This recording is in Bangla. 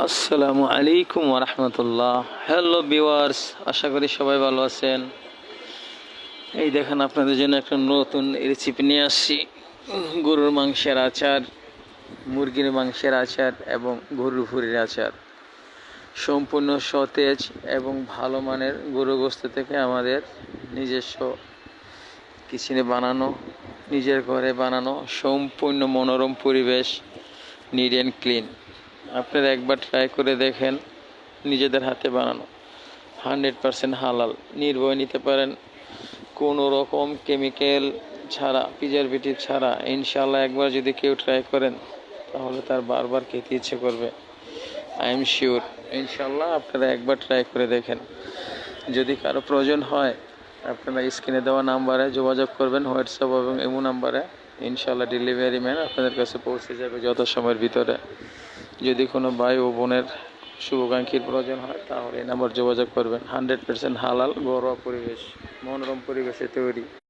আসসালামু আলাইকুম ওরহমতুল্লাহ। হ্যালো ভিউয়ার্স, আশা করি সবাই ভালো আছেন। এই দেখেন, আপনাদের জন্য একটা নতুন রেসিপি নিয়ে আসছি। গরুর মাংসের আচার, মুরগির মাংসের আচার এবং গরুর ভুঁড়ির আচার। সম্পূর্ণ সতেজ এবং ভালো মানের গরু গোশত থেকে আমাদের নিজস্ব কিচেনে বানানো, নিজের ঘরে বানানো, সম্পূর্ণ মনোরম পরিবেশ, নিট অ্যান্ড ক্লিন। আপনারা একবার ট্রাই করে দেখেন, নিজেদের হাতে বানানো, 100% হালাল, নির্ভয় নিতে পারেন, কোনো রকম কেমিক্যাল ছাড়া, প্রিজারভেটিভ ছাড়া। ইনশাল্লাহ একবার যদি কেউ ট্রাই করেন তাহলে তার বারবার খেতে ইচ্ছে করবে। আই এম শিওর, ইনশাল্লাহ আপনারা একবার ট্রাই করে দেখেন। যদি কারো প্রয়োজন হয়, আপনারা স্ক্রিনে দেওয়া নাম্বারে যোগাযোগ করবেন, হোয়াটসঅ্যাপ এবং ইমো নাম্বারে। ইনশাল্লাহ ডেলিভারি ম্যান আপনাদের কাছে পৌঁছে যাবে যত সময়ের ভিতরে। যদি কোনো ভাই ও বোনের শুভাকাঙ্ক্ষীর প্রয়োজন হয় তাহলে এই নাম্বার যোগাযোগ করবেন। 100% হালাল, ঘরোয়া পরিবেশ, মনোরম পরিবেশে তৈরি।